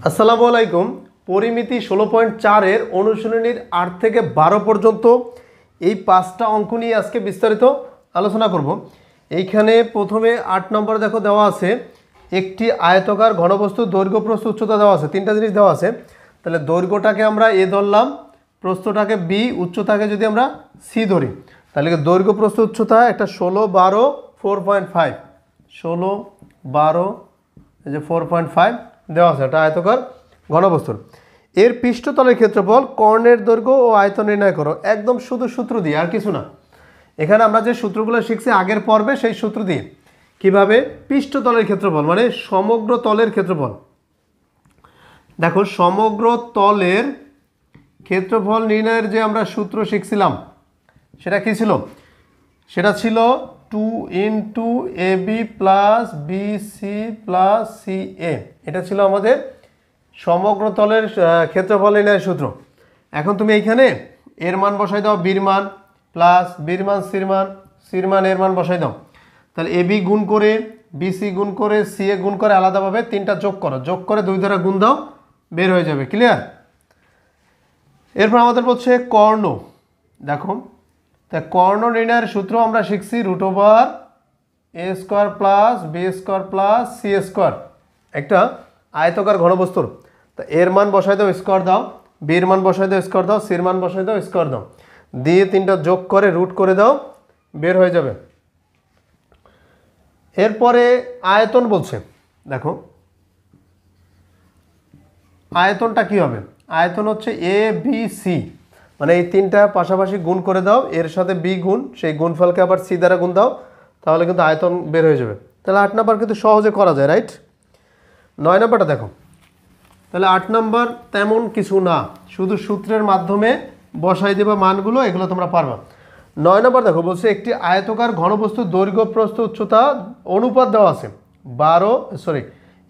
আসসালামু আলাইকুম। পরিমিতি 16.4 এর অনুশীলনীর 8 থেকে 12 পর্যন্ত এই 5টা অঙ্ক নিয়ে আজকে বিস্তারিত আলোচনা করব। এইখানে প্রথমে 8 নম্বর দেখো দেওয়া আছে একটি আয়তাকার ঘনবস্তু দৈর্ঘ্য প্রস্থ উচ্চতা দেওয়া আছে, তিনটা জিনিস দেওয়া আছে। তাহলে দৈর্ঘ্যটাকে আমরা এ ধরলাম, প্রস্থটাকে বি, উচ্চতাকে যদি আমরা সি ধরি, তাহলে দৈর্ঘ্য প্রস্থ উচ্চতা একটা 16, 12, 4.5, 16, 12 এই যে 4.5 দেওয়া আছে, এটা আয়তাকার ঘনবস্তুর। এর পৃষ্ঠতলের ক্ষেত্রফল, কর্ণের দৈর্ঘ্য ও আয়তন নির্ণয় করো। একদম শুধু সূত্র দিয়ে, আর কিছু না। এখানে আমরা যে সূত্রগুলো শিখছি আগের পর্বে, সেই সূত্র দিয়ে কিভাবে পৃষ্ঠতলের ক্ষেত্রফল মানে সমগ্র তলের ক্ষেত্রফল। দেখো, সমগ্র তলের ক্ষেত্রফল নির্ণয়ের যে আমরা সূত্র শিখছিলাম সেটা কি ছিল? সেটা ছিল 2 into AB plus BC plus CA. এটা ছিল আমাদের সমগ্র তলের ক্ষেত্রফল নির্ণয়ের সূত্র। এখন তুমি এইখানে এর মান বসাই দাও, বির মান প্লাস বির মান সির মান, সির মান এর মান বসাই দাও। তাহলে এবি গুণ করে, বিসি গুণ করে, সিএ গুণ করে, আলাদাভাবে তিনটা যোগ করো, যোগ করে 2 দ্বারা গুণ দাও, বের হয়ে যাবে। ক্লিয়ার? এরপর আমাদের বলছে কর্ণ। দেখো, তা কর্ণ নির্ণয়ের সূত্র আমরা শিখছি √a² plus b² plus c²। একটা আয়তাকার ঘনবস্তুর, তা এর মান বসাই দাও, স্কোয়ার দাও, বির মান বসাই দাও, স্কোয়ার দাও, সির মান বসাই দাও, স্কোয়ার দাও, দিয়ে তিনটা যোগ করে রুট করে দাও, বের হয়ে যাবে। এরপরে আয়তন বলছে। দেখো, আয়তনটা কি হবে? আয়তন হচ্ছে এ বি সি, মানে এই তিনটা পাশাপাশি গুণ করে দাও, এর সাথে বি গুণ, সেই গুণফলকে আবার সি দ্বারা গুণ দাও, তাহলে কিন্তু আয়তন বের হয়ে যাবে। তাহলে 8 নাম্বার কিন্তু সহজে করা যায়, রাইট? 9 নাম্বারটা দেখো। তাহলে 8 নাম্বার তেমন কিছু না, শুধু সূত্রের মাধ্যমে বসাই দেবা মানগুলো, এগুলো তোমরা পারবা। 9 নাম্বার দেখো, বলছে একটি আয়তাকার ঘনবস্তুর দৈর্ঘ্য প্রস্থ উচ্চতা অনুপাত দেওয়া আছে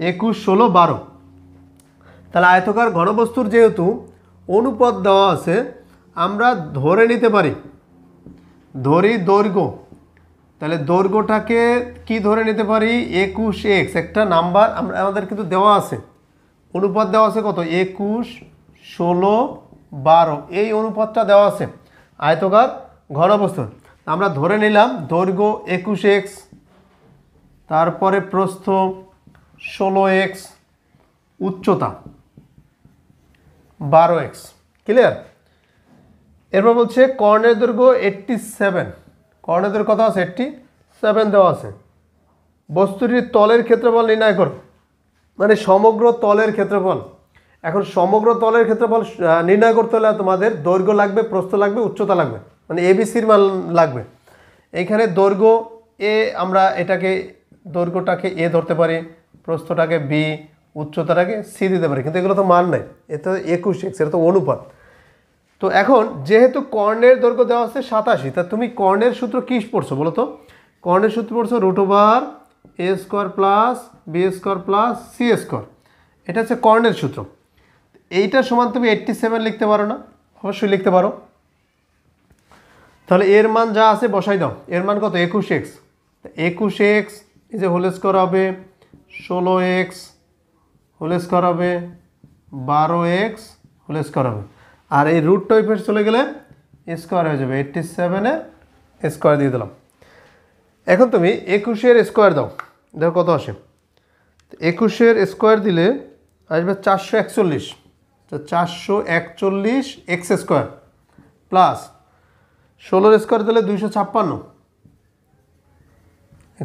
21, 16, 12। তাহলে আয়তাকার ঘনবস্তুর যেহেতু অনুপাত দেওয়া আছে, আমরা ধরে নিতে পারি, ধরি দৈর্ঘ্য। তাহলে দৈর্ঘ্যটাকে কি ধরে নিতে পারি? 21x, একটা নাম্বার আমাদের কিন্তু দেওয়া আছে, অনুপাত দেওয়া আছে কত? 21, 16, 12, এই অনুপাতটা দেওয়া আছে আয়তাকার ঘনবস্তুর। আমরা ধরে নিলাম দৈর্ঘ্য 21x, তারপরে প্রস্থ 16x, উচ্চতা 12x। ক্লিয়ার? এরপর বলছে কর্ণের দৈর্ঘ্য 87, কর্ণের দৈর্ঘ্য কত আছে? 87 দেওয়া আছে। বস্তুটির তলের ক্ষেত্রফল নির্ণয় করো, মানে সমগ্র তলের ক্ষেত্রফল। এখন সমগ্র তলের ক্ষেত্রফল নির্ণয় করতে হলে তোমাদের দৈর্ঘ্য লাগবে, প্রস্থ লাগবে, উচ্চতা লাগবে, মানে এবিসির মান লাগবে। এইখানে দৈর্ঘ্য এ, আমরা এটাকে দৈর্ঘ্যটাকে এ ধরতে পারি, প্রস্থটাকে বি, উচ্চতাটাকে সি দিতে পারি, কিন্তু এগুলো তো মান নাই, এটা 21x, এটা তো অনুপাত। তো এখন যেহেতু কর্ণের দৈর্ঘ্য দেওয়া আছে 87, তা তুমি কর্ণের সূত্র কী পড়ছো বলো তো? কর্ণের সূত্র পড়ছো √a² plus b² plus c²। এটা হচ্ছে কর্ণের সূত্র। এইটার সমান তুমি 87 লিখতে পারো না? অবশ্যই লিখতে পারো। তাহলে এর মান যা আছে বসাই দাও। এর মান কত? 21x। 21x এই যে হোল স্কোয়ার হবে 16x, হোল স্কোয়ার হবে 12x, হোল স্কোয়ার হবে, আর এই রুটটা ওই পাশে চলে গেলে স্কোয়ার হয়ে যাবে। 87-এর স্কোয়ার দিয়ে দিলাম। এখন তুমি 21-এর স্কোয়ার দাও, দেখো কত আসে। 21-এর স্কোয়ার দিলে আসবে 441, তো 441x² প্লাস 16-এর স্কোয়ার দিলে 256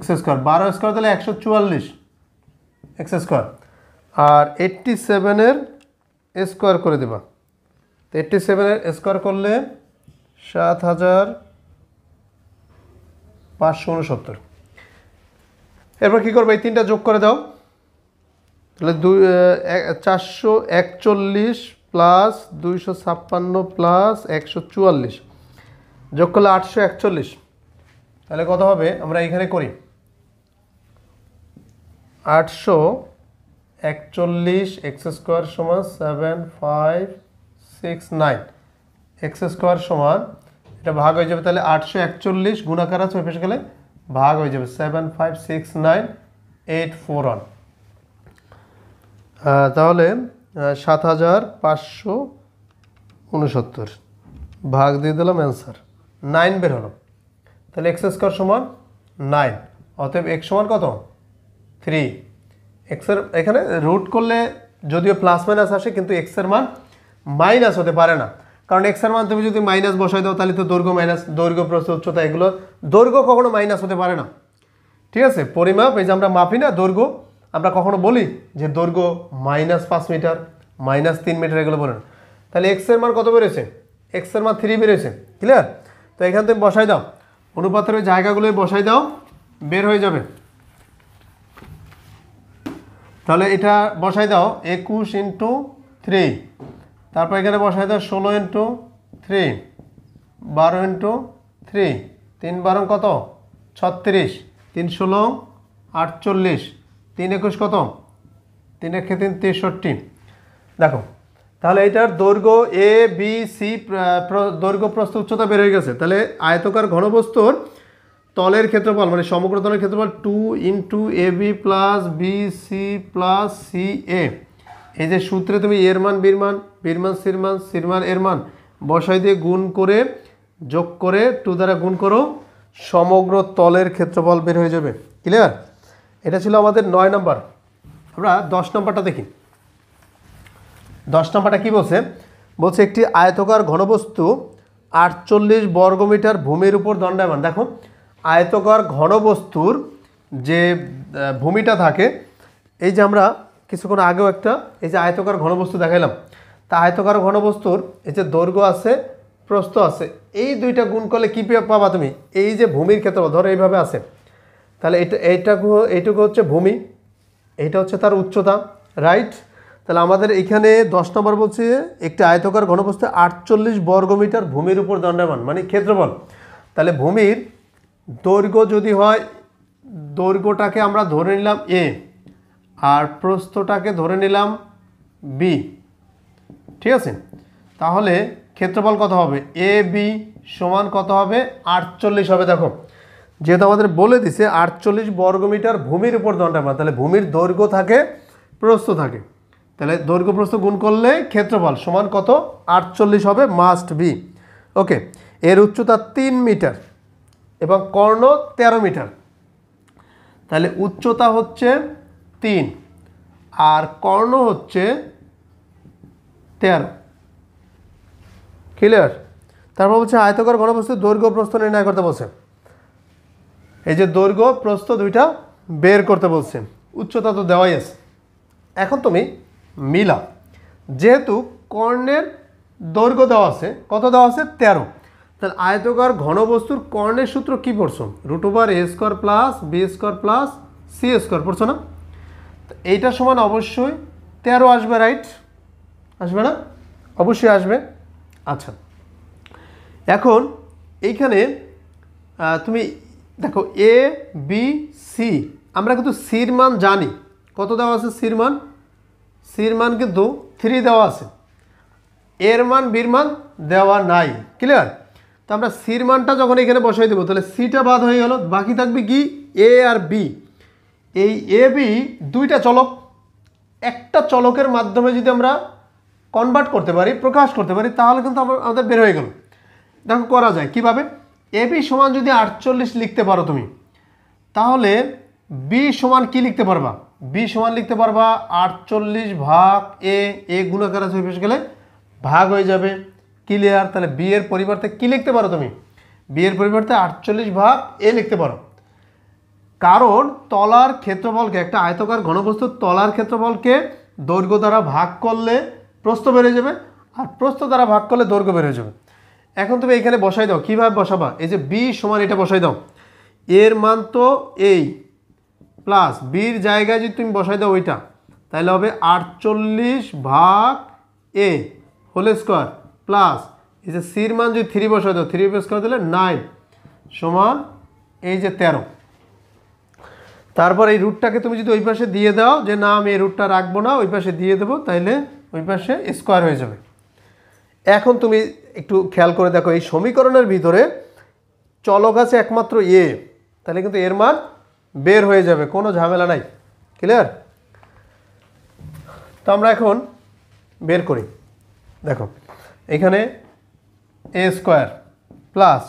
x², 12 দিলে 144 x², আর 87-এর স্কোয়ার করে দেবা। তো 87-এর স্কোয়ার করলে 7569। এরপর কী করবে? এই তিনটা যোগ করে দাও, তাহলে 441 প্লাস 256 প্লাস 144 যোগ করলে 841। তাহলে কত হবে? আমরা এখানে করি 841 x² সমান 7569, x² সমান, এটা ভাগ হয়ে যাবে, তাহলে 841 গুণাকার আছে ওই পাশে গেলে ভাগ হয়ে যাবে 7569841। তাহলে 7569 ভাগ দিয়ে দিলাম অ্যান্সার 9 বের হলো। তাহলে এক্স স্কোয়ার সমান 9, অতএব এক্স সমান কত 3। এক্সের এখানে রুট করলে যদিও প্লাস মাইনাস আসে, কিন্তু এক্সের মান মাইনাস হতে পারে না, কারণ এক্সের মান তুমি যদি মাইনাস বসাই দাও তাহলে তো দৈর্ঘ্য মাইনাস, দৈর্ঘ্য প্রস্থ উচ্চতা এগুলো দৈর্ঘ্য কখনো মাইনাস হতে পারে না। ঠিক আছে, পরিমাপ এই যে আমরা মাপি না দৈর্ঘ্য, আমরা কখনো বলি যে দৈর্ঘ্য -5 মিটার, -3 মিটার, এগুলো বলেন। তাহলে এক্সের মান কত বেরোছে, এক্সের মান 3 বেরোছে। ক্লিয়ার? তো এখানে তুমি বসাই দাও, অনুপাতের ওই জায়গাগুলোই বসাই দাও, বের হয়ে যাবে। তাহলে এটা বসাই দাও 21 × 3, তারপর এখানে বসাই দাও 16 × 3, 12 × 3, 3 12 কত 36, 3 16 48, 3 21 কত, 3 1 3 63। দেখো তাহলে এটার দৈর্ঘ্য এ বি সি, দৈর্ঘ্য প্রস্থ উচ্চতা বের হয়ে গেছে। তাহলে আয়তকার ঘনবস্তুর তলের ক্ষেত্রফল মানে সমগ্র তলের ক্ষেত্রফল 2 × AB + BC + CA। এই যে সূত্রে তুমি এর মান বির মান, বির মান সির মান, সির মান এর মান বসাই দিয়ে গুণ করে যোগ করে 2 দ্বারা গুণ করো, সমগ্র তলের ক্ষেত্রফল বের হয়ে যাবে। ক্লিয়ার? এটা ছিল আমাদের 9 নম্বর। আমরা 10 নম্বরটা দেখি। 10 নম্বরটা কী বলছে? বলছে একটি আয়তকার ঘনবস্তু 48 বর্গমিটার ভূমির উপর দণ্ডায়মান। দেখো আয়তকার ঘনবস্তুর যে ভূমিটা থাকে, এই যে আমরা কিছুক্ষণ আগেও একটা এই যে আয়তকার ঘনবস্তু দেখাইলাম, তা আয়তকার ঘনবস্তুর এই যে দৈর্ঘ্য আছে প্রস্থ আছে, এই দুইটা গুণ করলে কী পাবা তুমি, এই যে ভূমির ক্ষেত্রফল ধরো এইভাবে আছে, তাহলে এইটুকু হচ্ছে ভূমি, এইটা হচ্ছে তার উচ্চতা, রাইট? তাহলে আমাদের এখানে 10 নম্বর বলছে একটি আয়তকার ঘনবস্তু 48 বর্গমিটার ভূমির উপর দণ্ডায়মান মানে ক্ষেত্রফল। তাহলে ভূমির দৈর্ঘ্য যদি হয়, দৈর্ঘ্যটাকে আমরা ধরে নিলাম এ আর প্রস্থটাকে ধরে নিলাম বি, ঠিক আছে? তাহলে ক্ষেত্রফল কত হবে, এ বি সমান কত হবে 48 হবে। দেখো যেহেতু আমাদের বলে দিছে 48 বর্গমিটার ভূমির উপর দণ্ডায়মান, তাহলে ভূমির দৈর্ঘ্য থাকে প্রস্থ থাকে, তাহলে দৈর্ঘ্য প্রস্থ গুণ করলে ক্ষেত্রফল সমান কত 48 হবে, মাস্ট বি। ওকে, এর উচ্চতা 3 মিটার এবং কর্ণ 13 মিটার। তাহলে উচ্চতা হচ্ছে 3 আর কর্ণ হচ্ছে 13। ক্লিয়ার? তারপর বলছে আয়তকার ঘনবস্তুর দৈর্ঘ্য প্রস্থ নির্ণয় করতে বলছে। এই যে দৈর্ঘ্য প্রস্থ দুইটা বের করতে বলছে, উচ্চতা তো দেওয়াই আছে। এখন তুমি মিলা, যেহেতু কর্ণের দৈর্ঘ্য দেওয়া আছে, কত দেওয়া আছে 13, তাহলে আয়তকার ঘনবস্তুর কর্ণের সূত্র কি পড়ছো, √a² + b² + c² পড়ছো না? এইটা সমান অবশ্যই 13 আসবে, রাইট? আসবে না? অবশ্যই আসবে। আচ্ছা, এখন এইখানে তুমি দেখো এ বি সি, আমরা কিন্তু সির মান জানি, কত দেওয়া আছে সির মান, সির মান কিন্তু 3 দেওয়া আছে, এর মান বির মান দেওয়া নাই। ক্লিয়ার? তো আমরা সির মানটা যখন এখানে বসাই দেবো তাহলে সিটা বাদ হয়ে গেল, বাকি থাকবে কি এ আর বি। এই এ বি দুইটা চলক, একটা চলকের মাধ্যমে যদি আমরা কনভার্ট করতে পারি, প্রকাশ করতে পারি, তাহলে কিন্তু আমাদের বের হয়ে গেল। দেখো করা যায় কিভাবে, এ বি সমান যদি 48 লিখতে পারো তুমি, তাহলে বি সমান কি লিখতে পারবা, বি সমান লিখতে পারবা 48 ভাগ এ গুণাকার আছে বেশ গেলে ভাগ হয়ে যাবে। ক্লিয়ার? তাহলে বি এর পরিবর্তে কি লিখতে পারো তুমি, বি এর পরিবর্তে 48 ভাগ এ লিখতে পারো, কারণ তলার ক্ষেত্রফলকে, একটা আয়তকার ঘনবস্তুর তলার ক্ষেত্রফলকে দৈর্ঘ্য দ্বারা ভাগ করলে প্রস্থ বেড়ে যাবে, আর প্রস্থ দ্বারা ভাগ করলে দৈর্ঘ্য বেড়ে যাবে। এখন তুমি এখানে বসাই দাও, কীভাবে বসাবা, এই যে বি সমান এটা বসাই দাও, এর মান তো এই প্লাস বির জায়গায় যদি তুমি বসাই দাও ওইটা, তাহলে হবে 48 ভাগ এ হোল স্কোয়ার প্লাস এই যে সির মান যদি 3 বসাই দাও, 3 স্কোয়ার দিলে 9 সমান এই যে 13। তারপর এই রুটটাকে তুমি যদি ওই পাশে দিয়ে দাও, যে না আমি এই রুটটা রাখবো না, ওই পাশে দিয়ে দেবো, তাইলে ওই পাশে স্কোয়ার হয়ে যাবে। এখন তুমি একটু খেয়াল করে দেখো, এই সমীকরণের ভিতরে চলক আছে একমাত্র এ, তাহলে কিন্তু এর মান বের হয়ে যাবে, কোনো ঝামেলা নাই। ক্লিয়ার? তো আমরা এখন বের করি। দেখো এখানে এ স্কোয়ার প্লাস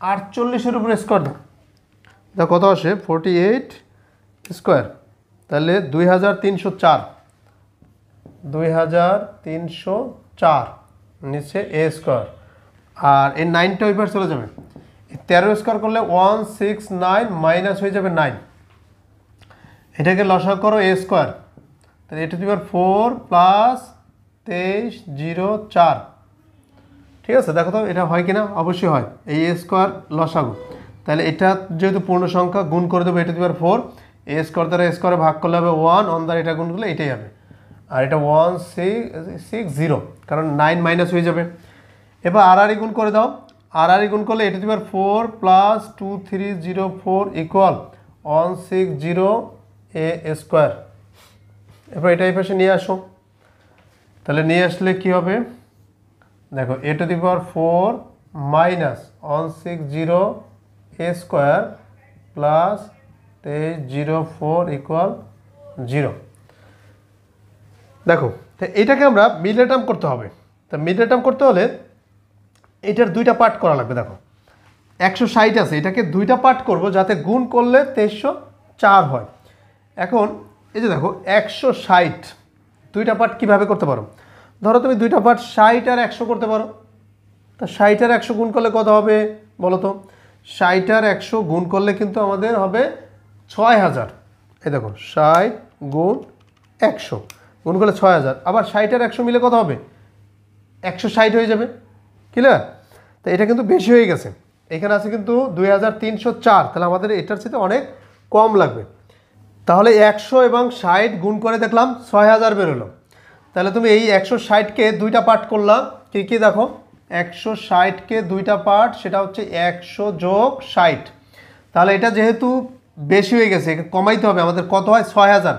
48-এর উপরে স্কোয়ার দাও, তা কত আসে 48 স্কোয়ার, তাহলে 2304, 2304 নিচে এ স্কোয়ার, আর এই 9টা ওই পার চলে যাবে। 13 স্কোয়ার করলে 169 মাইনাস হয়ে যাবে 9, এটাকে লসাগু করো এ স্কোয়ার, তাহলে এটা টু দি পাওয়ার 4 প্লাস 2304। ঠিক আছে, দেখো তো এটা হয় কিনা, অবশ্যই হয়। এই এ স্কোয়ার লসাগু, তাহলে এটা যেহেতু পূর্ণ সংখ্যা গুণ করে দেবো, এটা two the power 4, A square দ্বারা স্কোয়ারে ভাগ করলে হবে 1, অন দ্বারা এটা গুণ করলে এটাই হবে, আর এটা 160, কারণ 9 মাইনাস হয়ে যাবে। এবার আর গুণ করে দাও, আর গুণ করলে এটা two the power 4 plus 2304 equal 160 A square. এবার এটা এই পাশে নিয়ে আসো, তাহলে নিয়ে আসলে কি হবে, দেখো A to the power 4 minus 160 A square plus 2304 equal 0। দেখো তো এটাকে আমরা মিডল টার্ম করতে হবে, তা মিডল টার্ম করতে হলে এটার দুইটা পার্ট করা লাগবে। দেখো 160 আছে, এটাকে দুইটা পার্ট করব যাতে গুণ করলে 2304 হয়। এখন এই যে দেখো 160 দুইটা পার্ট কীভাবে করতে পারো, ধরো তুমি দুইটা পার্ট 60 আর 100 করতে পারো, তা 60 আর 100 গুণ করলে কত হবে বলো তো, 60 আর 100 গুণ করলে কিন্তু আমাদের হবে 6000। এই দেখো 60 গুণ 100 গুণ করলে 6000, আবার 60 আর 100 মিলে কত হবে 160 হয়ে যাবে, ক্লিয়ার? তো এটা কিন্তু বেশি হয়ে গেছে, এখানে আছে কিন্তু 2304, তাহলে আমাদের এটার সাথে অনেক কম লাগবে। তাহলে 100 এবং 60 গুণ করে দেখলাম 6000 বেরোলো, তাহলে তুমি এই 160কে দুইটা পার্ট করলাম, কি কি দেখো 160কে দুইটা পার্ট, সেটা হচ্ছে 100 যোগ 60, তাহলে এটা যেহেতু বেশি হয়ে গেছে কমাইতে হবে আমাদের, কত হয় 6000,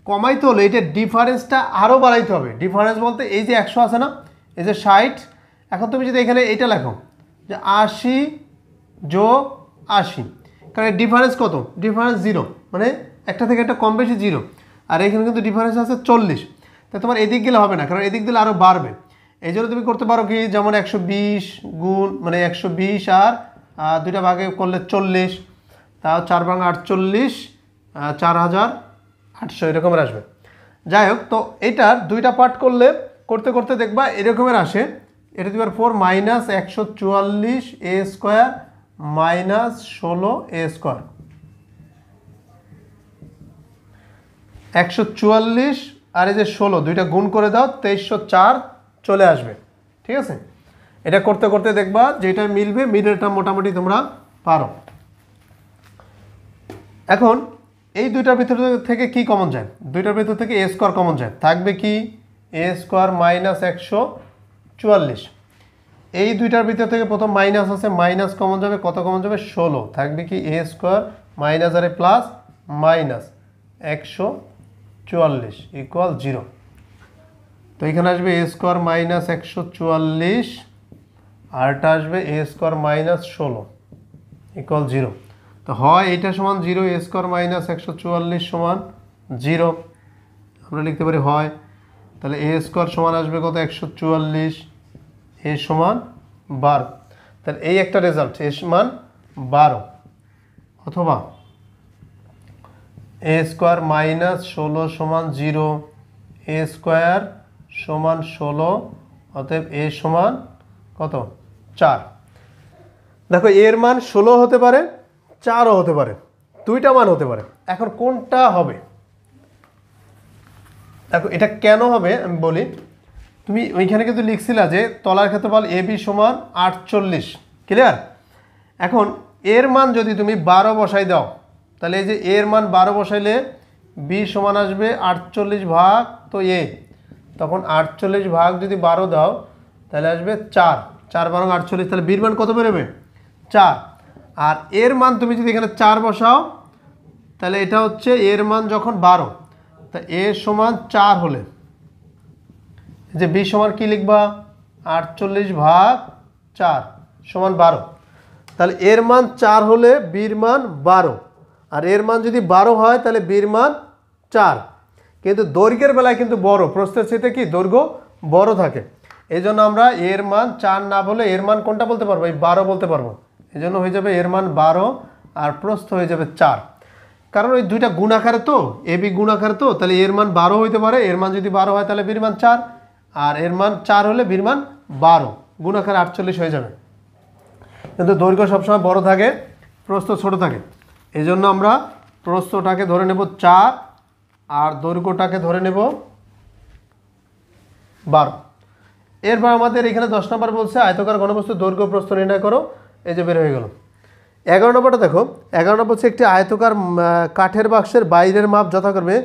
কমাইতে হলে এটা ডিফারেন্সটা আরও বাড়াইতে হবে। ডিফারেন্স বলতে এই যে 100 আছে না, এই যে 60, এখন তুমি যদি এখানে এইটা লেখো যে 80 যোগ 80, কারণ ডিফারেন্স কত, ডিফারেন্স 0, মানে একটা থেকে একটা কম বেশি 0, আর এখানে কিন্তু ডিফারেন্স আছে 40, তাই তোমার এদিক গেলে হবে না, কারণ এদিক দিলে আরও বাড়বে। এই জন্য তুমি করতে পারো কি, যেমন 120 গুণ মানে 120 আর দুইটা ভাগে করলে 40, তাও 4 ভাঙা 48, 4800 এরকমের আসবে। যাই হোক, তো এটার দুইটা পার্ট করলে করতে করতে দেখবা এরকমের আসে, এটা তোমার 4 মাইনাস 144 এ স্কোয়ার মাইনাস 16 এ স্কোয়ার, 144 আর এই যে 16 দুইটা গুণ করে দাও 2304 চলে আসবে। ঠিক আছে, এটা করতে করতে দেখবা যেটা মিলবে, মিডলটা মোটামুটি তোমরা পারো। এখন এই দুইটার ভিতর থেকে কি কমন যায়, দুইটার ভিতর থেকে এ স্কোয়ার কমন যায়, থাকবে কি এ স্কোয়ার মাইনাস 144, এই দুইটার ভিতর থেকে প্রথম মাইনাস আছে, মাইনাস কমন যাবে, কত কমন যাবে 16, থাকবে কি এ স্কোয়ার মাইনাস আর প্লাস মাইনাস 144 ইকুয়াল 0। তো এখানে আসবে এ স্কোয়ার মাইনাস 144, আরটা আসবে এ স্কোয়ার মাইনাস 16 ইকুয়াল 0। তো হয় এটা সমান 0, এ স্কোয়ার মাইনাস 144 সমান 0, আমরা লিখতে পারি হয়, তাহলে এ স্কোয়ার সমান আসবে কত 144, এ সমান 12, তাহলে এই একটা রেজাল্ট এ সমান 12, অথবা এ স্কোয়ার মাইনাস 16 সমান 0, এ স্কোয়ার সমান 16, অতএব এ সমান কত 4। দেখো এর মান 16 হতে পারে, 4ও হতে পারে, দুইটা মান হতে পারে। এখন কোনটা হবে, দেখো এটা কেন হবে আমি বলি। তুমি ওইখানে কিন্তু লিখছিলা যে তলার ক্ষেত্রফল এ বি সমান 48, ক্লিয়ার? এখন এর মান যদি তুমি 12 বসাই দাও, তাহলে এই যে এর মান 12 বসাইলে বি সমান আসবে 48 ভাগ তো এ, তখন 48 ভাগ যদি 12 দাও তাহলে আসবে 4, 4 বারং 48, তাহলে বির মান কত বেরোবে 4। আর এর মান তুমি যদি এখানে 4 বসাও, তাহলে এটা হচ্ছে এর মান যখন 12, তা এ সমান 4 হলে যে বি সমান কি লিখবা 48 ভাগ 4 সমান 12, তাহলে এর মান 4 হলে বির মান 12, আর এর মান যদি 12 হয় তাহলে বির মান 4, কিন্তু দৈর্ঘ্যের বেলায় কিন্তু বড়, প্রস্থের চাইতে কি দৈর্ঘ্য বড় থাকে। এই জন্য আমরা এর মান 4 না বলে এর মান কোনটা বলতে পারবো, এই 12 বলতে পারবো। এই জন্য হয়ে যাবে এর মান 12 আর প্রস্থ হয়ে যাবে 4। কারণ ওই দুইটা গুণ আকারে তো, এ বি গুণ আকারে তো, তাহলে এর মান 12 হইতে পারে। এর মান যদি 12 হয় তাহলে বির মান 4, আর এর মান 4 হলে বির মান 12, গুণ আকারে 48 হয়ে যাবে। কিন্তু দৈর্ঘ্য সবসময় বড় থাকে, প্রস্থ ছোট থাকে। এই জন্য আমরা প্রস্থটাকে ধরে নেব 4 আর দৈর্ঘ্যটাকে ধরে নেব 12। এরপর আমাদের এখানে 10 নম্বর বলছে আয়তকার ঘনবস্তু দৈর্ঘ্য প্রস্থ নির্ণয় করো। এই যে বের হয়ে গেল। 11 নম্বরটা দেখো, 11 নম্বর হচ্ছে একটি আয়তকার কাঠের বাক্সের বাইরের মাপ যথাক্রমে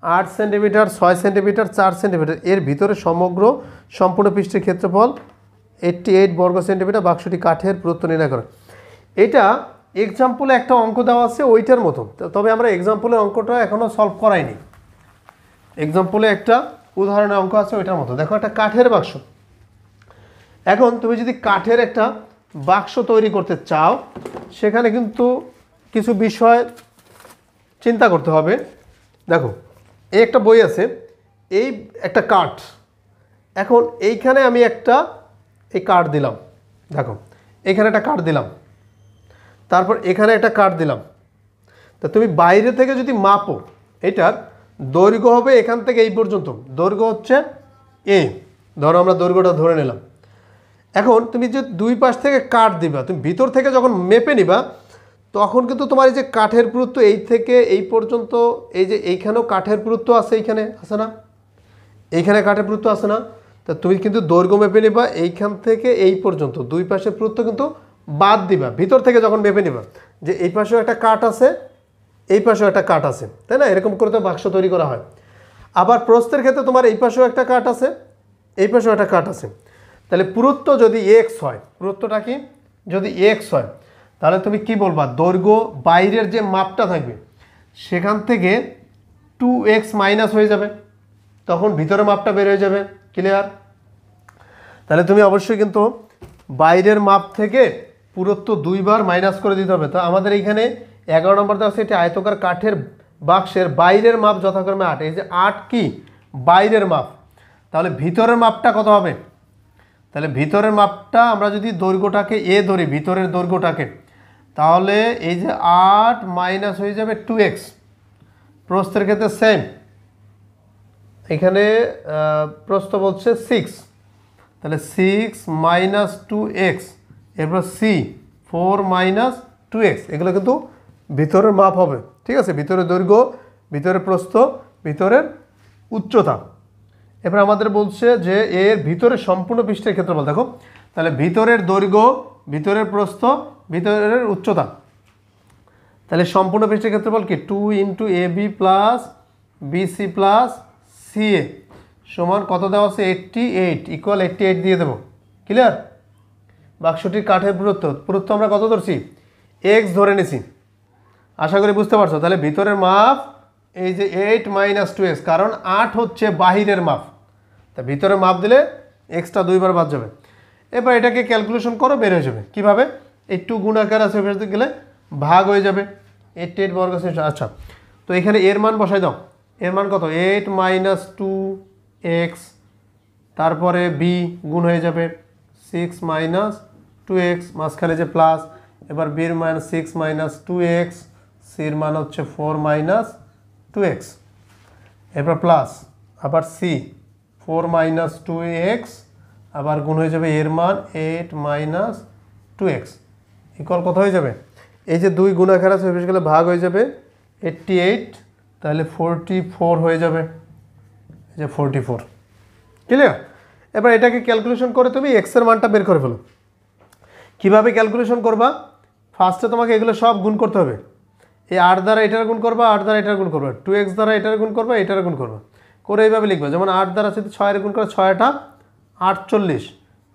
8 সেন্টিমিটার, 6 সেন্টিমিটার, 4 সেন্টিমিটার। এর ভিতরে সমগ্র সম্পূর্ণ পৃষ্ঠের ক্ষেত্রফল 88 বর্গ সেন্টিমিটার। বাক্সটি কাঠের পুরুত্ব নির্ণয় করো। এটা এক্সাম্পলে একটা অঙ্ক দেওয়া আছে ওইটার মতো, তবে আমরা এক্সাম্পলের অঙ্কটা এখনও সলভ করাইনি। এক্সাম্পলে একটা উদাহরণের অঙ্ক আছে ওইটার মতো। দেখো একটা কাঠের বাক্স। এখন তুমি যদি কাঠের একটা বাক্স তৈরি করতে চাও, সেখানে কিন্তু কিছু বিষয় চিন্তা করতে হবে। দেখো এই একটা বই আছে, এই একটা কাঠ। এখন এইখানে আমি একটা এই কাঠ দিলাম, দেখো এখানে একটা কাঠ দিলাম, তারপর এখানে একটা কাঠ দিলাম। তা তুমি বাইরে থেকে যদি মাপো, এটার দৈর্ঘ্য হবে এখান থেকে এই পর্যন্ত, দৈর্ঘ্য হচ্ছে এ, ধরো আমরা দৈর্ঘ্যটা ধরে নিলাম। এখন তুমি যে দুই পাশ থেকে কাঠ দিবা, তুমি ভিতর থেকে যখন মেপে নিবা, তখন কিন্তু তোমার এই যে কাঠের পুরুত্ব এই থেকে এই পর্যন্ত, এই যে এইখানেও কাঠের পুরুত্ব আছে, এইখানে আছে না, এইখানে কাঠের পুরুত্ব আছে না, তা তুমি কিন্তু দৈর্ঘ্য মেপে নিবা এইখান থেকে এই পর্যন্ত, দুই পাশের পুরুত্ব কিন্তু বাদ দিবা ভিতর থেকে যখন মেপে নিবা, যে এই পাশেও একটা কাঠ আছে, এই পাশেও একটা কাঠ আছে, তাই না? এরকম করে তো বাক্স তৈরি করা হয়। আবার প্রস্থের ক্ষেত্রে তোমার এই পাশেও একটা কাঠ আছে, এই পাশেও একটা কাঠ আছে। তাহলে পুরুত্ব যদি এক্স হয়, পুরুত্বটা কি যদি এক্স হয়, তাহলে তুমি কি বলবা, দৈর্ঘ্য বাইরের যে মাপটা থাকবে সেখান থেকে 2x মাইনাস হয়ে যাবে, তখন ভিতরের মাপটা বের হয়ে যাবে। ক্লিয়ার? তাহলে তুমি অবশ্যই কিন্তু বাইরের মাপ থেকে পুরুত্ব দুইবার মাইনাস করে দিতে হবে। তো আমাদের এইখানে 11 নম্বর দেওয়া আছে, এটি আয়তকার কাঠের বাক্সের বাইরের মাপ যথাক্রমে 8। এই যে 8 কি বাইরের মাপ, তাহলে ভিতরের মাপটা কত হবে? তাহলে ভিতরের মাপটা আমরা যদি দৈর্ঘ্যটাকে এ ধরি, ভিতরের দৈর্ঘ্যটাকে, তাহলে এই যে 8 মাইনাস হয়ে যাবে 2x। প্রস্থের ক্ষেত্রে সেম, এখানে প্রস্থ বলছে 6, তাহলে 6 মাইনাস 2x, এরপর সি 4 মাইনাস 2x। এগুলো কিন্তু ভিতরের মাপ হবে, ঠিক আছে? ভিতরের দৈর্ঘ্য, ভিতরের প্রস্থ, ভিতরের উচ্চতা। এবার আমাদের বলছে যে এর ভিতরের সম্পূর্ণ পৃষ্ঠের ক্ষেত্রফল। দেখো তাহলে ভিতরের দৈর্ঘ্য, ভিতরের প্রস্থ, ভিতরের উচ্চতা, তাহলে সম্পূর্ণ পৃষ্ঠের ক্ষেত্রফল কি 2 into A B plus BC plus CA সমান কত দেওয়া আছে? 88 ইকুয়াল 88 দিয়ে দেবো। ক্লিয়ার? বাক্সটির কাঠের পুরুত্ব আমরা কত ধরছি? এক্স ধরে নিছি। আশা করি বুঝতে পারছো। তাহলে ভিতরের মাপ এই যে 8 মাইনাস 2x, কারণ 8 হচ্ছে বাহিরের মাপ, তা ভিতরে মাপ দিলে এক্সটা দুইবার বাদ যাবে। এবার এটাকে ক্যালকুলেশন করো, বের হয়ে যাবে। কীভাবে? এই 2 গুণ আকার আছে, ফেরতে গেলে ভাগ হয়ে যাবে 88 বর্গ সেন্টিমিটার। আচ্ছা, তো এখানে এর মান বসাই দাও। এর মান কত? 8 মাইনাস 2x, তারপরে বি গুণ হয়ে যাবে 6 মাইনাস 2x, মাঝখানে যে প্লাস, এবার বির মান 6 মাইনাস 2x, সির মান হচ্ছে 4 মাইনাস 2x, এরপর প্লাস, আবার সি 4 মাইনাস 2x, আবার গুণ হয়ে যাবে এর মান 8 মাইনাস 2x ইকুয়াল কত হয়ে যাবে? এই যে 2 গুণাকার আছে বেশ গেলে ভাগ হয়ে যাবে 88, তাহলে 44 হয়ে যাবে। এই যে 44। ক্লিয়ার? এবার এটাকে ক্যালকুলেশন করে তুমি এক্সের মানটা বের করে ফেলো। কীভাবে ক্যালকুলেশন করবা? ফার্স্টে তোমাকে এগুলো সব গুণ করতে হবে। এই 8 দ্বারা এটার গুণ করবা, 8 দ্বারা এটার গুণ করবা, 2x দ্বারা এটার গুণ করবা, এটার গুণ করবা, করে এইভাবে লিখবা। যেমন 8 দ্বারা যদি 6 এর গুণ করে 6টা 48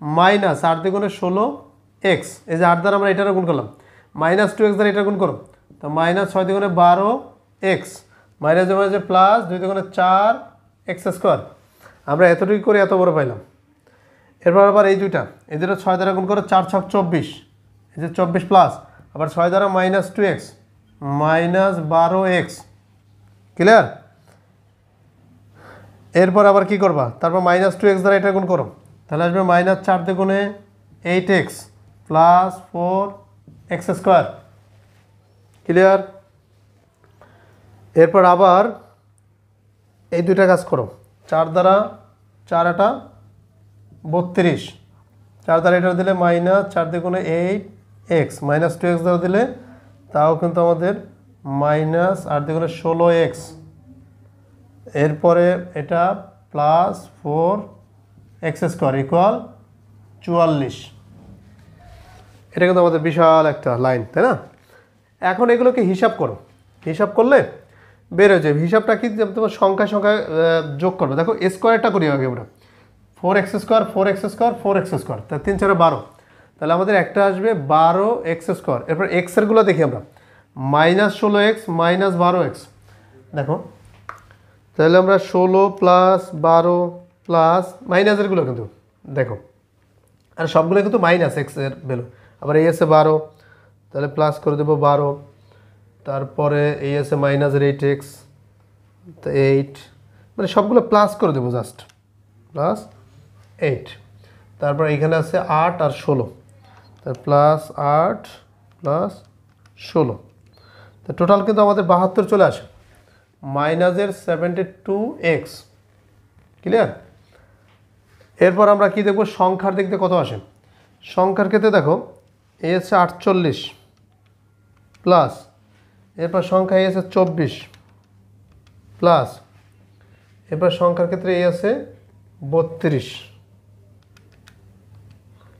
মাইনাস 8 দ্বিগুণে 16x, এই যে 8 দ্বারা আমরা এটার গুণ করলাম, মাইনাস 2x দ্বারা এটা গুণ করো, তো মাইনাস 6 দ্বিগুণে 12x, মাইনাস যে প্লাস 2 দ্বিগুণে 4x স্কোয়ার। আমরা এতটুকু করে এত বড় পাইলাম। এরপর আবার এই দুইটা, এই দুটো 6 দ্বারা গুণ করো, 4 6 24, এই যে 24 প্লাস, আবার 6 দ্বারা minus 2x, minus 12x। Clear? এরপর আবার কি করবা, তারপর -2x দ্বারা এটা গুণ করো, তাহলে আসবে -4 দিয়ে গুণে 8x প্লাস 4x²। ক্লিয়ার? এরপর আবার এই দুইটা কাজ করো, 4 দ্বারা 4 এটা 32, 4 দ্বারা এটা দিলে -4 দিয়ে গুণে 8x, -2x দ্বারা দিলে তাও কিন্তু আমাদের -8 দিয়ে গুণে 16x, এরপরে এটা প্লাস 4x² ইকুয়াল 44। এটা কিন্তু আমাদের বিশাল একটা লাইন, তাই না? এখন এগুলোকে হিসাব করো, হিসাব করলে বের হয়ে যাবে। হিসাবটা কি, তোমার সংখ্যায় সংখ্যায় যোগ করবে। দেখো স্কোয়ারটা করি আগে আমরা, 4x², 4x², 4x², তা 3 4 12, তাহলে আমাদের একটা আসবে 12x²। এরপর এক্সেরগুলো দেখি আমরা, -16x -12x। দেখো তাহলে আমরা 16 প্লাস 12 প্লাস মাইনাসেরগুলো কিন্তু দেখো, আর সবগুলো কিন্তু মাইনাস এক্সের ভ্যালু। আবার এই আছে 12, তাহলে প্লাস করে দেবো 12, তারপরে এই আছে -8x, তো 8, মানে সবগুলো প্লাস করে দেবো, জাস্ট প্লাস 8। তারপর এখানে আছে 8 আর 16, তার প্লাস 8 প্লাস 16, তো টোটাল কিন্তু আমাদের 72 চলে আসে, -72x। ক্লিয়ার? এরপর আমরা কি দেখব, সংখ্যার দিক দিয়ে কত আসে। সংখ্যার ক্ষেত্রে দেখো এই আছে 48 প্লাস, এরপর সংখ্যা এই আছে 24 প্লাস, এরপর সংখ্যার ক্ষেত্রে এই আছে 32,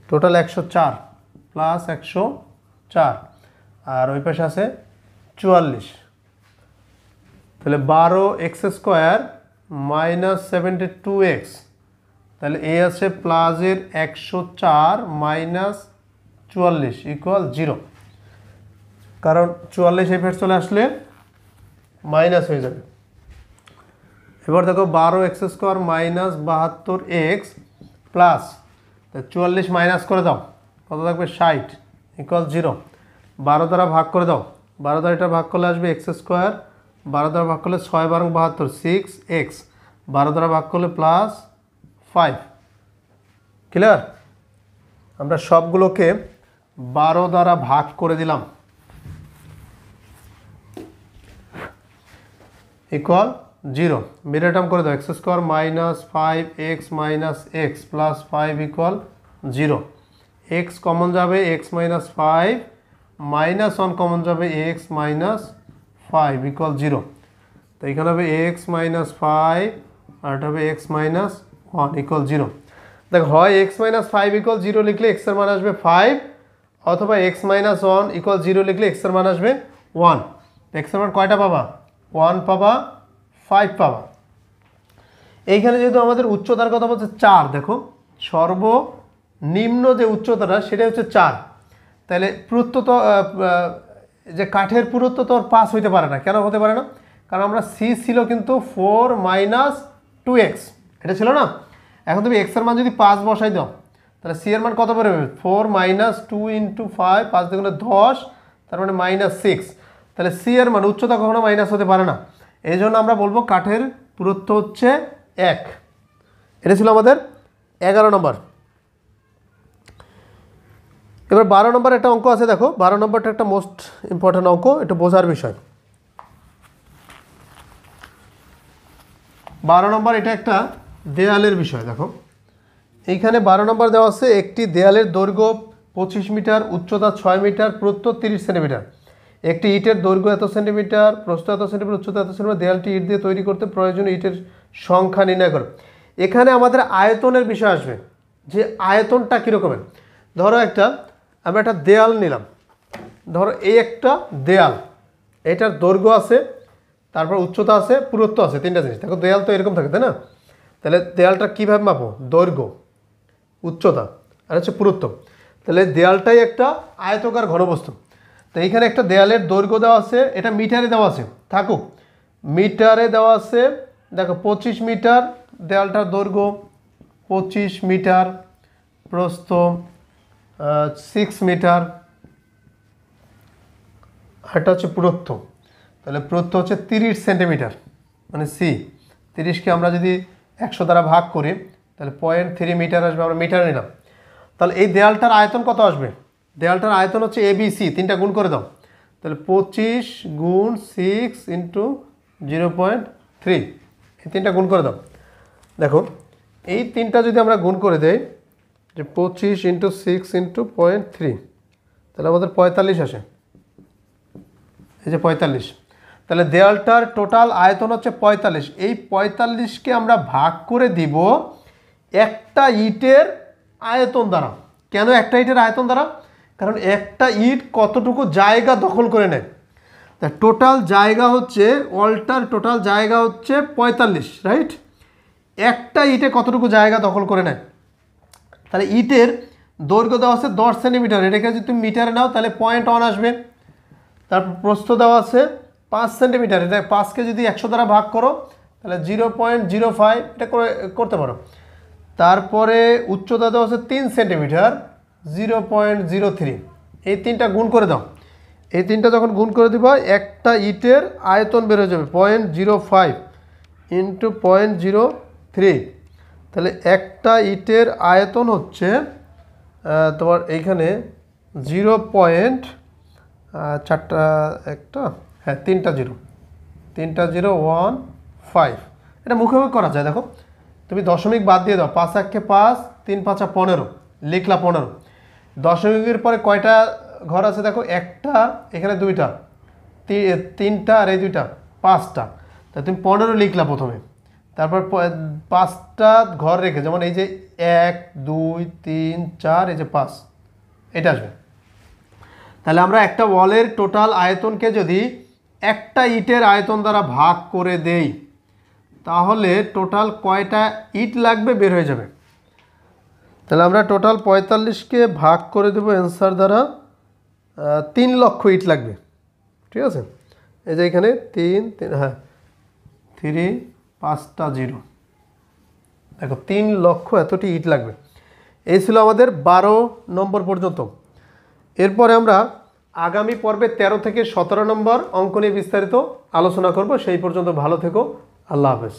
টোটাল 104 প্লাস 104, আর ওই পাশে আছে 44। তাহলে 12x² -72x, তাহলে এই আছে প্লাসের 104 -44 ইকুয়াল 0, কারণ 44 এই ফের চলে আসলে মাইনাস হয়ে যাবে। এবার দেখো 12x² -72x প্লাস 44 মাইনাস করে দাও, কত থাকবে 60 ইকুয়াল 0। 12 দ্বারা ভাগ করে দাও, 12 দ্বারা এটা ভাগ করলে আসবে x², 12 দ্বারা ভাগ করলে 6 12 72, 6x, 12 দ্বারা ভাগ করলে প্লাস 5। ক্লিয়ার? আমরা সবগুলোকে 12 দ্বারা ভাগ করে দিলাম, ইকুয়াল 0। মিডল টার্ম করে দাও, x² -5x - x plus 5 equal 0। x common যাবে, x - 5 -1 কমন যাবে, x - 5 ইকুয়াল 0। তো এখানে হবে x - 5 আর এটা হবে x - 1 ইকুয়াল 0। দেখো হয় x - 5 ইকুয়াল 0 লিখলে x এর মান আসবে 5, অথবা x - 1 ইকুয়াল 0 লিখলে x এর মান আসবে 1। x এর মান কয়টা পাবা? 1 পাবা, 5 পাবা। এইখানে যেহেতু আমাদের উচ্চতার কথা বলছে 4, দেখো সর্বনিম্ন যে উচ্চতাটা সেটা হচ্ছে 4, তাহলে পুরুত্ব তো যে কাঠের পুরুত্ব তো 5 হইতে পারে না। কেন হতে পারে না? কারণ আমরা c ছিল কিন্তু 4 - 2x, এটা ছিল না। এখন তুমি x এর মান যদি 5 বসাই দাও, তাহলে c এর মান কত বেরোবে? 4 - 2 × 5, 5 দুগুণে 10, তার মানে -6। তাহলে c এর মান, উচ্চতা কখনো মাইনাস হতে পারে না, এই জন্য আমরা বলবো কাঠের পুরুত্ব হচ্ছে 1। এটা ছিল আমাদের 11 নম্বর। এবার 12 নম্বর একটা অঙ্ক আছে, দেখো 12 নম্বরটা একটা মোস্ট ইম্পর্টেন্ট অঙ্ক, একটু বোঝার বিষয়। 12 নম্বর এটা একটা দেয়ালের বিষয়। দেখো এইখানে 12 নম্বর দেওয়া আছে, একটি দেয়ালের দৈর্ঘ্য 25 মিটার, উচ্চতা 6 মিটার, প্রস্থ 30 সেন্টিমিটার। একটি ইটের দৈর্ঘ্য এত সেন্টিমিটার, প্রস্থ এত সেন্টিমিটার, উচ্চতা এত সেন্টিমিটার। দেয়ালটি ইট দিয়ে তৈরি করতে প্রয়োজনীয় ইটের সংখ্যা নির্ণয় করো। এখানে আমাদের আয়তনের বিষয় আসবে, যে আয়তনটা কীরকমের। ধরো আমরা একটা দেয়াল নিলাম, ধরো এই একটা দেয়াল, এটার দৈর্ঘ্য আছে, তারপর উচ্চতা আছে, পুরুত্ব আছে, তিনটা জিনিস। দেখো দেয়াল তো এরকম থাকে, তাই না? তাহলে দেয়ালটা কীভাবে মাপো? দৈর্ঘ্য, উচ্চতা আর হচ্ছে পুরুত্ব। তাহলে দেয়ালটাই একটা আয়তকার ঘনবস্তু। তো এইখানে একটা দেয়ালের দৈর্ঘ্য দেওয়া আছে, এটা মিটারে দেওয়া আছে, থাকুক মিটারে দেওয়া আছে। দেখো 25 মিটার দেয়ালটার দৈর্ঘ্য, 25 মিটার, প্রস্থ 6 মিটার, আর এটা হচ্ছে পুরুত্ব। তাহলে পুরুত্ব হচ্ছে 30 সেন্টিমিটার, মানে c। 30কে আমরা যদি 100 দ্বারা ভাগ করি তাহলে 0.3 মিটার আসবে, আমরা মিটার নিলাম। তাহলে এই দেয়ালটার আয়তন কত আসবে? দেয়ালটার আয়তন হচ্ছে ABC, 3টা গুণ করে দাও। তাহলে 25 গুণ 6 ইন্টু 0.3, এই 3টা গুণ করে দাও। দেখো এই 3টা যদি আমরা গুণ করে দেই, যে 25 ইন্টু 6 ইন্টু 0.3, তাহলে আমাদের 45 আসে। এই যে 45, তাহলে দেয়ালটার টোটাল আয়তন হচ্ছে 45। এই 45কে আমরা ভাগ করে দিব একটা ইটের আয়তন দ্বারা। কেন একটা ইটের আয়তন দ্বারা? কারণ একটা ইট কতটুকু জায়গা দখল করে নেয়। তা টোটাল জায়গা হচ্ছে, ওয়ালটার টোটাল জায়গা হচ্ছে 45, রাইট? একটা ইটে কতটুকু জায়গা দখল করে নেয়? তাহলে ইটের দৈর্ঘ্য দেওয়া আছে 10 সেন্টিমিটার, এটাকে যদি তুমি মিটারে নাও তাহলে 0.1 আসবে। তারপর প্রস্থ দেওয়া আছে 5 সেন্টিমিটার, এটা 5কে যদি 100 দ্বারা ভাগ করো তাহলে 0.05, এটা করতে পারো। তারপরে উচ্চতা দেওয়া আছে 3 সেন্টিমিটার, 0.03, এই 3টা গুণ করে দাও। এই 3টা যখন গুণ করে দিবা একটা ইটের আয়তন বের হয়ে যাবে 0.05 ইন্টু 0.03। তাহলে একটা ইটের আয়তন হচ্ছে তোমার এইখানে 0.15, এটা মুখে মুখে করা যায়। দেখো তুমি দশমিক বাদ দিয়ে দাও, 5 1 5, 3 5 15, লিখলা 15। দশমিকের পরে কয়টা ঘর আছে দেখো, একটা, এখানে দুইটা, 3টা, আর এই দুইটা, 5টা। তা তুমি 15 লিখলা প্রথমে, তারপর 5টা ঘর রেখে, যেমন এই যে 1 2 3 4, এই যে 5, এটা আসবে। তাহলে আমরা একটা ওয়ালের টোটাল আয়তনকে যদি একটা ইটের আয়তন দ্বারা ভাগ করে দেই তাহলে টোটাল কয়টা ইট লাগবে বের হয়ে যাবে। তাহলে আমরা টোটাল 45কে ভাগ করে দেবো অ্যান্সার দ্বারা, 3 লক্ষ ইট লাগবে। ঠিক আছে, এই যে এখানে 3 হ্যাঁ 3 5টা 0, দেখো 3 লক্ষ এতটি ইট লাগবে। এই ছিল আমাদের 12 নম্বর পর্যন্ত। এরপরে আমরা আগামী পর্বে 13 থেকে 17 নম্বর অঙ্ক নিয়ে বিস্তারিত আলোচনা করব। সেই পর্যন্ত ভালো থেকো, আল্লাহ হাফেজ।